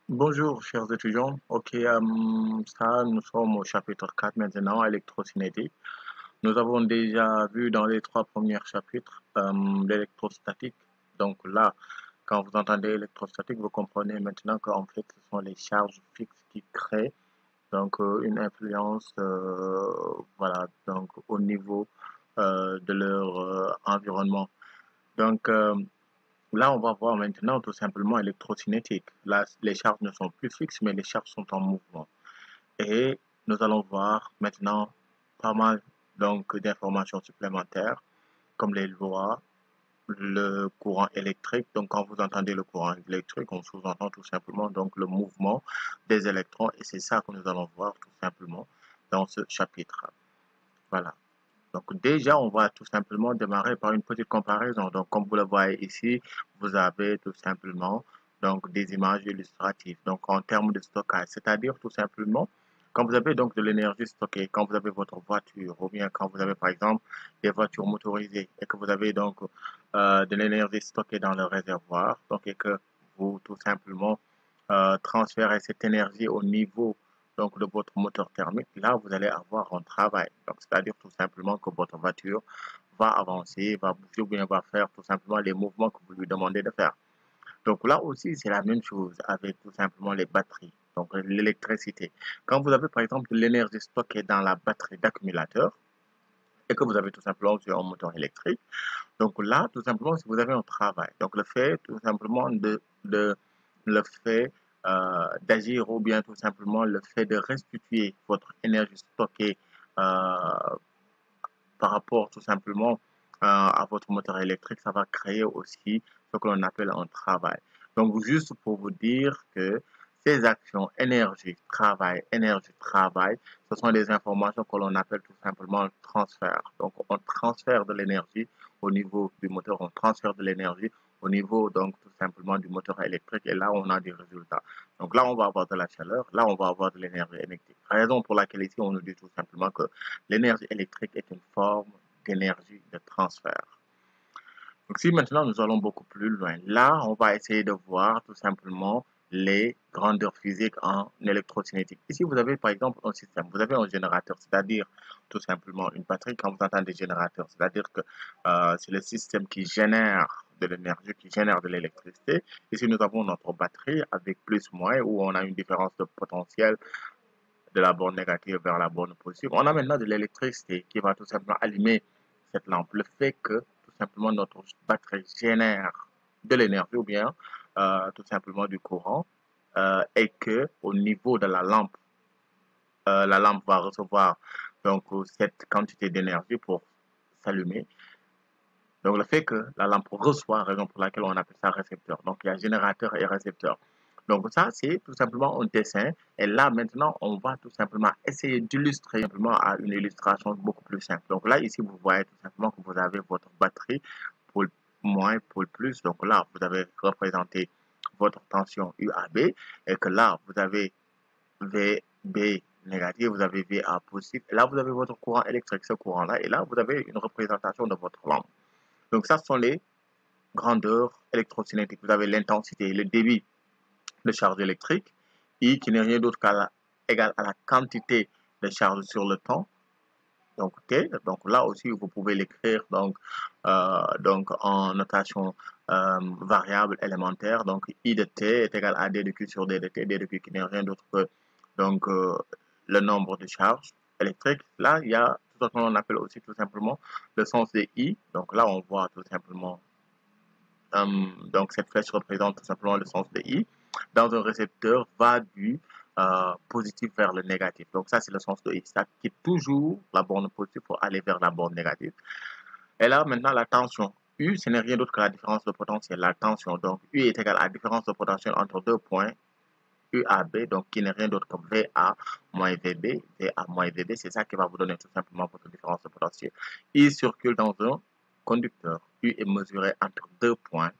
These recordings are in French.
Bonjour, chers étudiants. Ok, nous sommes au chapitre 4 maintenant, électrocinétique. Nous avons déjà vu dans les trois premiers chapitres l'électrostatique. Donc là, quand vous entendez électrostatique, vous comprenez maintenant qu'en fait, ce sont les charges fixes qui créent donc une influence, voilà, donc au niveau de leur environnement. Donc là, on va voir maintenant tout simplement électrocinétique. Là, les charges ne sont plus fixes, mais les charges sont en mouvement. Et nous allons voir maintenant pas mal donc d'informations supplémentaires, comme les lois, le courant électrique. Donc, quand vous entendez le courant électrique, on sous-entend tout simplement donc le mouvement des électrons, et c'est ça que nous allons voir tout simplement dans ce chapitre. Voilà. Donc déjà, on va tout simplement démarrer par une petite comparaison. Donc comme vous le voyez ici, vous avez tout simplement donc des images illustratives. Donc en termes de stockage, c'est-à-dire tout simplement quand vous avez donc de l'énergie stockée, quand vous avez votre voiture ou bien quand vous avez par exemple des voitures motorisées et que vous avez donc de l'énergie stockée dans le réservoir, donc et que vous tout simplement transférez cette énergie au niveau donc de votre moteur thermique, là vous allez avoir un travail. Donc c'est-à-dire tout simplement que votre voiture va avancer, va bouger ou bien va faire tout simplement les mouvements que vous lui demandez de faire. Donc là aussi c'est la même chose avec tout simplement les batteries, donc l'électricité. Quand vous avez par exemple de l'énergie stockée dans la batterie d'accumulateur et que vous avez tout simplement sur un moteur électrique, donc là tout simplement si vous avez un travail, donc le fait tout simplement de le fait d'agir ou bien tout simplement le fait de restituer votre énergie stockée par rapport tout simplement à votre moteur électrique, ça va créer aussi ce que l'on appelle un travail. Donc juste pour vous dire que ces actions énergie, travail, ce sont des informations que l'on appelle tout simplement transfert. Donc on transfère de l'énergie au niveau du moteur, on transfère de l'énergie au niveau donc tout simplement du moteur électrique et là on a des résultats. Donc là on va avoir de la chaleur, là on va avoir de l'énergie électrique. Raison pour laquelle ici on nous dit tout simplement que l'énergie électrique est une forme d'énergie de transfert. Donc si maintenant nous allons beaucoup plus loin, là on va essayer de voir tout simplement les grandeurs physiques en électrocinétique. Ici vous avez par exemple un système, vous avez un générateur, c'est-à-dire tout simplement une batterie. Quand vous entendez générateur, c'est-à-dire que c'est le système qui génère de l'énergie, qui génère de l'électricité. Ici nous avons notre batterie avec plus moins où on a une différence de potentiel de la borne négative vers la borne positive. On a maintenant de l'électricité qui va tout simplement allumer cette lampe. Le fait que tout simplement notre batterie génère de l'énergie ou bien tout simplement du courant et que au niveau de la lampe va recevoir donc cette quantité d'énergie pour s'allumer. Donc le fait que la lampe reçoit, raison pour laquelle on appelle ça récepteur. Donc il y a générateur et récepteur. Donc ça, c'est tout simplement un dessin. Et là, maintenant, on va tout simplement essayer d'illustrer simplement à une illustration beaucoup plus simple. Donc là, ici, vous voyez tout simplement que vous avez votre batterie pour moins, pour plus. Donc là, vous avez représenté votre tension UAB et que là, vous avez VB négatif, vous avez VA positif. Et là, vous avez votre courant électrique, ce courant-là. Et là, vous avez une représentation de votre lampe. Donc ça, ce sont les grandeurs électrocinétiques. Vous avez l'intensité, le débit de charge électrique, I qui n'est rien d'autre égal à la quantité de charge sur le temps. Donc T, donc là aussi vous pouvez l'écrire donc en notation variable élémentaire. Donc I de T est égal à D de Q sur D de T, D de Q qui n'est rien d'autre que donc le nombre de charges électriques. Là, il y a tout ce qu'on appelle aussi tout simplement le sens de I. Donc là, on voit tout simplement donc cette flèche représente tout simplement le sens de I. Dans un récepteur, va du positif vers le négatif. Donc ça, c'est le sens de I. Ça quitte toujours la borne positive pour aller vers la borne négative. Et là, maintenant, la tension. U, ce n'est rien d'autre que la différence de potentiel. La tension, donc U est égal à la différence de potentiel entre deux points UAB, donc qui n'est rien d'autre que VA moins VB. VA moins VB, c'est ça qui va vous donner tout simplement votre différence de potentiel. I circule dans un conducteur. U est mesuré entre deux points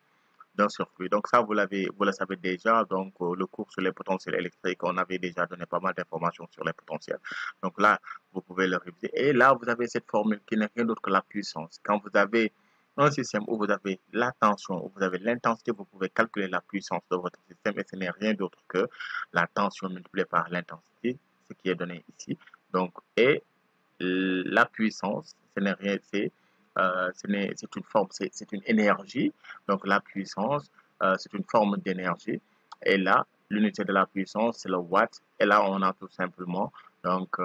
d'un circuit. Donc ça, vous le savez déjà. Donc le cours sur les potentiels électriques, on avait déjà donné pas mal d'informations sur les potentiels. Donc là, vous pouvez le réviser. Et là, vous avez cette formule qui n'est rien d'autre que la puissance. Quand vous avez un système où vous avez la tension, où vous avez l'intensité, vous pouvez calculer la puissance de votre système et ce n'est rien d'autre que la tension multipliée par l'intensité, ce qui est donné ici. Donc, et la puissance, ce n'est rien, c'est une forme, c'est une énergie. Donc, la puissance, c'est une forme d'énergie. Et là, l'unité de la puissance, c'est le watt. Et là, on a tout simplement donc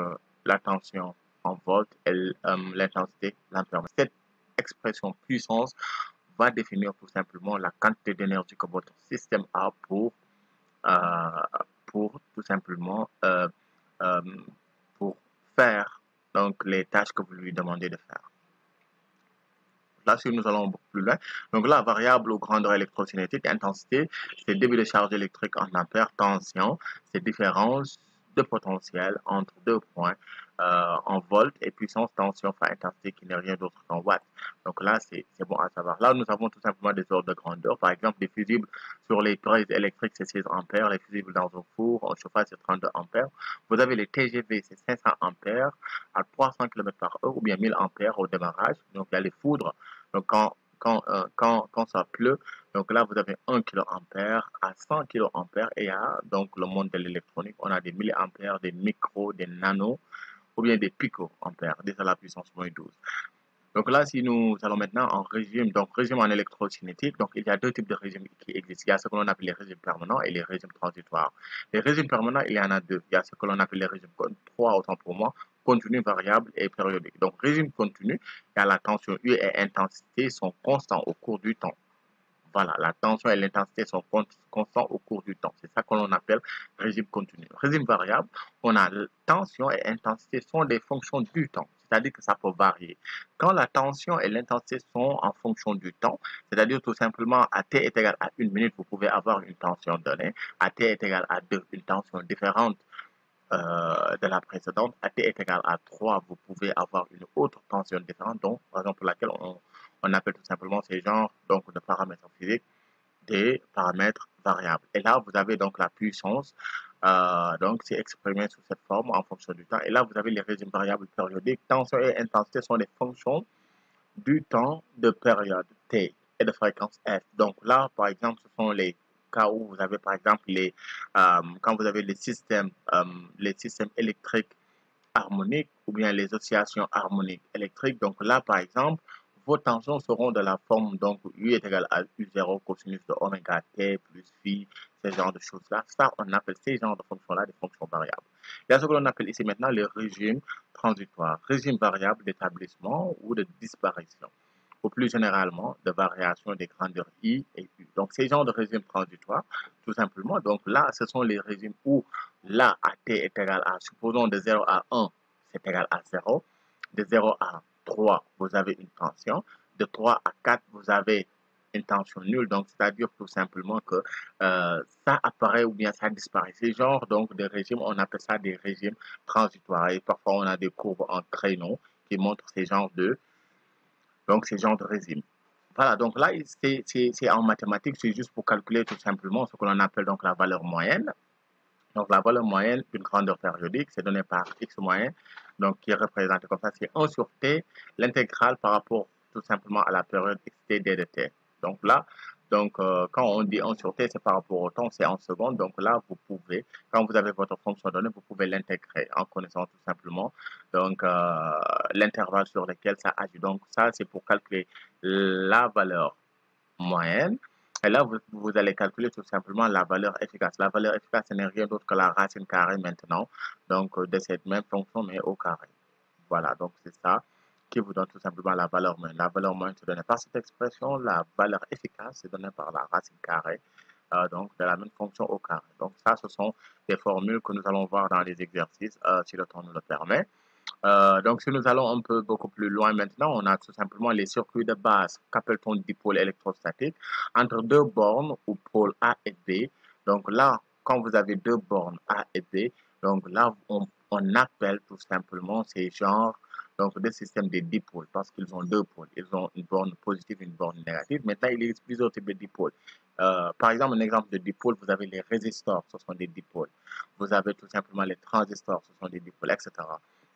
la tension en volts et l'intensité, l'ampère. Cette expression puissance va définir tout simplement la quantité d'énergie que votre système a euh, pour tout simplement euh, pour faire donc les tâches que vous lui demandez de faire. Là, si nous allons beaucoup plus loin, donc la variable aux grandeur électrocinétique, intensité, c'est débit de charge électrique en ampères, tension, c'est différence de potentiel entre deux points en volts et puissance tension fois intensité qui n'est rien d'autre qu'en watts. Donc là, c'est bon à savoir. Là, nous avons tout simplement des ordres de grandeur. Par exemple, des fusibles sur les prises électriques, c'est 6 ampères. Les fusibles dans un four, en chauffage, c'est 32 ampères. Vous avez les TGV, c'est 500 ampères à 300 km par heure ou bien 1000 ampères au démarrage. Donc, il y a les foudres. Donc, quand ça pleut, donc là, vous avez 1 kA à 100 kA et à donc le monde de l'électronique, on a des milliampères, des micros, des nanos ou bien des picoampères, déjà la puissance moins 12. Donc là, si nous allons maintenant en régime, donc régime en électrocinétique, donc il y a deux types de régimes qui existent. Il y a ce que l'on appelle les régimes permanents et les régimes transitoires. Les régimes permanents, il y en a deux. Il y a ce que l'on appelle les régimes, trois autant pour moi, continu, variable et périodique. Donc régime continu, il y a la tension U et intensité sont constants au cours du temps. Voilà, la tension et l'intensité sont constants au cours du temps. C'est ça que l'on appelle régime continu. Régime variable, on a tension et intensité sont des fonctions du temps, c'est-à-dire que ça peut varier. Quand la tension et l'intensité sont en fonction du temps, c'est-à-dire tout simplement à t est égal à 1 minute, vous pouvez avoir une tension donnée, à t est égal à 2, une tension différente de la précédente, à t est égal à 3, vous pouvez avoir une autre tension différente, donc, par exemple, pour laquelle on appelle tout simplement ces genres donc, de paramètres physiques des paramètres variables. Et là, vous avez donc la puissance, donc c'est exprimé sous cette forme en fonction du temps. Et là, vous avez les régimes variables périodiques. Tension et intensité sont des fonctions du temps de période T et de fréquence F. Donc là, par exemple, ce sont les cas où vous avez, par exemple, quand vous avez les systèmes électriques harmoniques ou bien les oscillations harmoniques électriques. Donc là, par exemple, vos tensions seront de la forme, donc U est égal à U0 cosinus de oméga T plus phi, ce genre de choses-là. Ça, on appelle ces genres de fonctions-là des fonctions variables. Il y a ce que l'on appelle ici maintenant le régime transitoire, régime variable d'établissement ou de disparition, ou plus généralement de variation des grandeurs I et U. Donc, ces genres de régimes transitoires, tout simplement, donc là, ce sont les régimes où là, à t est égal à, supposons de 0 à 1, c'est égal à 0. De 0 à 3, vous avez une tension. De 3 à 4, vous avez une tension nulle. Donc, c'est-à-dire tout simplement que ça apparaît ou bien ça disparaît. Ces genres donc, de régimes, on appelle ça des régimes transitoires. Et parfois, on a des courbes en créneau qui montrent ces genres de régimes. Voilà, donc là, c'est en mathématiques, c'est juste pour calculer tout simplement ce que l'on appelle donc la valeur moyenne. Donc, la valeur moyenne d'une grandeur périodique, c'est donné par x moyen, donc qui est représenté comme ça, c'est 1 sur t, l'intégrale par rapport tout simplement à la période xt d de t. Donc là, quand on dit 1 sur t, c'est par rapport au temps, c'est en secondes. Donc là, vous pouvez, quand vous avez votre fonction donnée, vous pouvez l'intégrer en connaissant tout simplement donc l'intervalle sur lequel ça agit. Donc ça, c'est pour calculer la valeur moyenne. Et là, vous allez calculer tout simplement la valeur efficace. La valeur efficace, ce n'est rien d'autre que la racine carrée maintenant, donc de cette même fonction, mais au carré. Voilà, donc c'est ça qui vous donne tout simplement la valeur moyenne. La valeur moyenne, c'est donné par cette expression. La valeur efficace, c'est donné par la racine carrée, donc de la même fonction au carré. Donc ça, ce sont des formules que nous allons voir dans les exercices, si le temps nous le permet. Donc, si nous allons un peu beaucoup plus loin maintenant, on a tout simplement les circuits de base, qu'appelle-t-on dipôle électrostatique, entre deux bornes ou pôles A et B. Donc là, quand vous avez deux bornes A et B, donc là, on appelle tout simplement ces genres donc, des systèmes de dipôles parce qu'ils ont deux pôles. Ils ont une borne positive et une borne négative. Maintenant, il existe plusieurs types de dipôles. Par exemple, un exemple de dipôle, vous avez les résistors, ce sont des dipôles. Vous avez tout simplement les transistors, ce sont des dipôles, etc.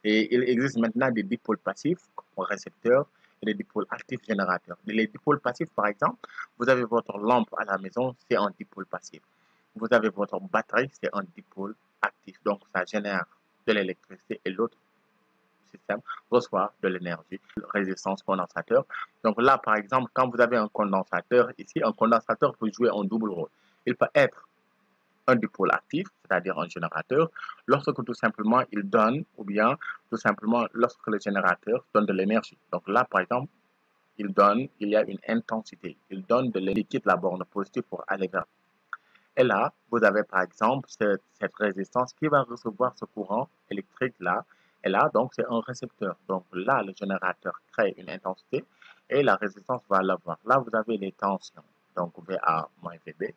Et il existe maintenant des dipôles passifs comme récepteurs et des dipôles actifs générateurs. Les dipôles passifs, par exemple, vous avez votre lampe à la maison, c'est un dipôle passif. Vous avez votre batterie, c'est un dipôle actif. Donc, ça génère de l'électricité et l'autre système reçoit de l'énergie, résistance condensateur. Donc là, par exemple, quand vous avez un condensateur, ici, un condensateur peut jouer un double rôle. Il peut être un dipôle actif, c'est-à-dire un générateur, lorsque tout simplement il donne, ou bien tout simplement lorsque le générateur donne de l'énergie. Donc là, par exemple, il y a une intensité, il donne de l'énergie, la borne positive pour aller vers. Et là, vous avez par exemple cette résistance qui va recevoir ce courant électrique là. Et là, donc, c'est un récepteur. Donc là, le générateur crée une intensité et la résistance va l'avoir. Là, vous avez les tensions. Donc, VA moins VB.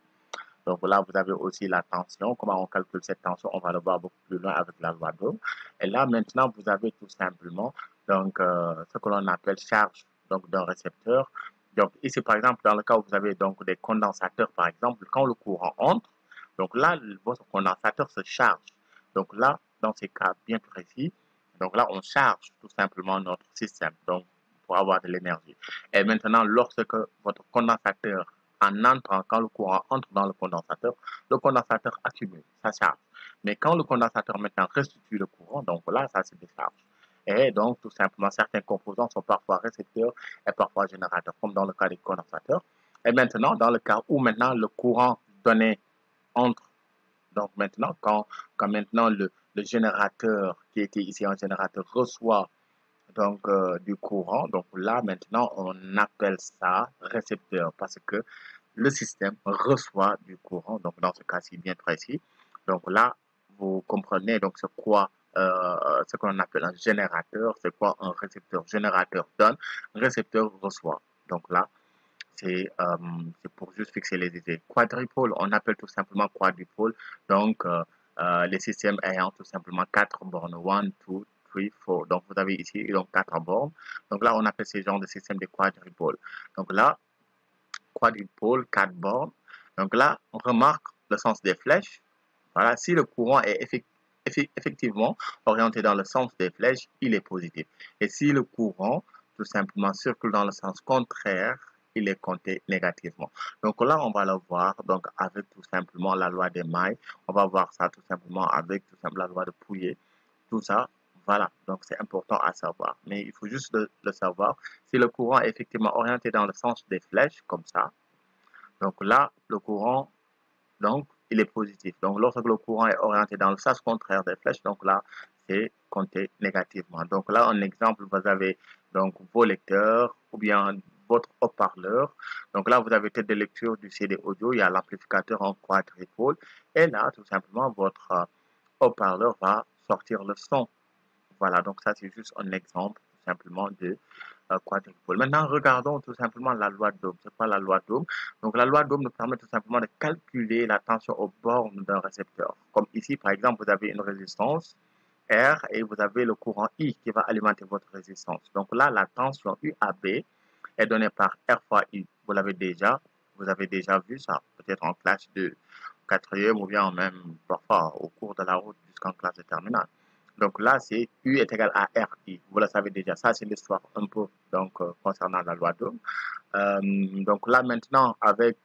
Donc là, vous avez aussi la tension. Comment on calcule cette tension? On va le voir beaucoup plus loin avec la loi d'Ohm. Et là, maintenant, vous avez tout simplement donc, ce que l'on appelle charge donc, d'un récepteur. Donc ici, par exemple, dans le cas où vous avez donc des condensateurs, par exemple, quand le courant entre, donc là, votre condensateur se charge. Donc là, dans ces cas bien précis, donc là, on charge tout simplement notre système donc, pour avoir de l'énergie. Et maintenant, lorsque votre condensateur en entrant, quand le courant entre dans le condensateur accumule sa charge. Mais quand le condensateur maintenant restitue le courant, donc là, ça se décharge. Et donc, tout simplement, certains composants sont parfois récepteurs et parfois générateurs, comme dans le cas des condensateurs. Et maintenant, dans le cas où maintenant le courant donné entre, donc maintenant, quand maintenant le générateur qui était ici un générateur reçoit donc du courant, donc là maintenant on appelle ça récepteur parce que le système reçoit du courant, donc dans ce cas-ci bien précis. Donc là, vous comprenez donc c'est quoi ce qu'on appelle un générateur, c'est quoi un récepteur. Générateur donne, récepteur reçoit. Donc là, c'est pour juste fixer les idées. Quadripôle, on appelle tout simplement quadripôle. Donc, les systèmes ayant tout simplement 4 bornes. 1, 2, 3, 4. Donc, vous avez ici donc 4 bornes. Donc là, on appelle ces genres de systèmes des quadripôles. Donc là, quadripôle, 4 bornes. Donc là, on remarque le sens des flèches. Voilà, si le courant est effectivement orienté dans le sens des flèches, il est positif. Et si le courant, tout simplement, circule dans le sens contraire, il est compté négativement. Donc là, on va le voir donc avec tout simplement la loi des mailles. On va voir ça tout simplement avec tout simplement la loi de Pouillet. Tout ça, voilà. Donc c'est important à savoir. Mais il faut juste le savoir. Si le courant est effectivement orienté dans le sens des flèches, comme ça, donc là, le courant, donc, il est positif. Donc, lorsque le courant est orienté dans le sens contraire des flèches, donc là, c'est compté négativement. Donc là, un exemple, vous avez donc vos lecteurs ou bien votre haut-parleur. Donc là, vous avez tête de lecture du CD audio, il y a l'amplificateur en quadripôle. Et là, tout simplement, votre haut-parleur va sortir le son. Voilà, donc ça, c'est juste un exemple, tout simplement, de quadrupole. Maintenant, regardons tout simplement la loi d'Ohm. C'est quoi la loi d'Ohm? Donc, la loi d'Ohm nous permet tout simplement de calculer la tension aux bornes d'un récepteur. Comme ici, par exemple, vous avez une résistance R et vous avez le courant I qui va alimenter votre résistance. Donc là, la tension UAB est donnée par R fois I. Vous avez déjà vu ça, peut-être en classe de quatrième ou bien même parfois au cours de la route jusqu'en classe de terminale. Donc là, c'est U est égal à RI. Vous le savez déjà. Ça, c'est l'histoire un peu donc, concernant la loi d'Ohm. Donc là, maintenant, avec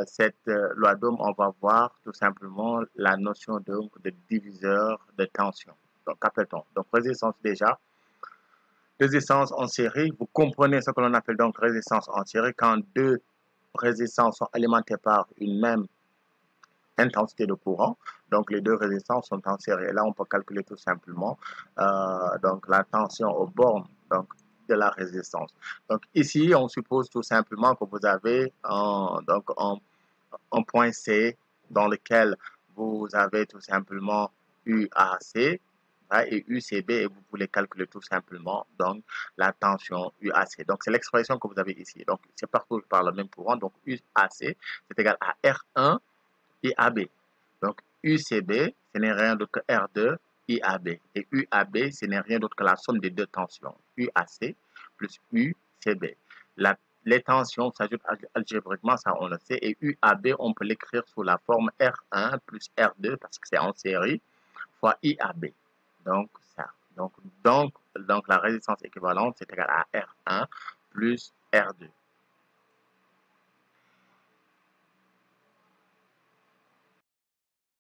cette loi d'Ohm, on va voir tout simplement la notion de diviseur de tension. Donc, qu'appelle-t-on? Donc, résistance déjà. Résistance en série. Vous comprenez ce que l'on appelle donc résistance en série quand deux résistances sont alimentées par une même intensité de courant. Donc, les deux résistances sont en série. Et là, on peut calculer tout simplement donc, la tension aux bornes donc, de la résistance. Donc, ici, on suppose tout simplement que vous avez donc, un point C dans lequel vous avez tout simplement UAC et UCB et vous voulez calculer tout simplement donc la tension UAC. Donc, c'est l'expression que vous avez ici. Donc, c'est partout par le même courant. Donc, UAC, c'est égal à R1 IAB. Donc, UCB, ce n'est rien d'autre que R2 IAB. Et UAB, ce n'est rien d'autre que la somme des deux tensions. UAC plus UCB. Les tensions s'ajoutent algébriquement, ça on le sait. Et UAB, on peut l'écrire sous la forme R1 plus R2 parce que c'est en série fois IAB. Donc, ça. Donc donc la résistance équivalente, c'est égal à R1 plus R2.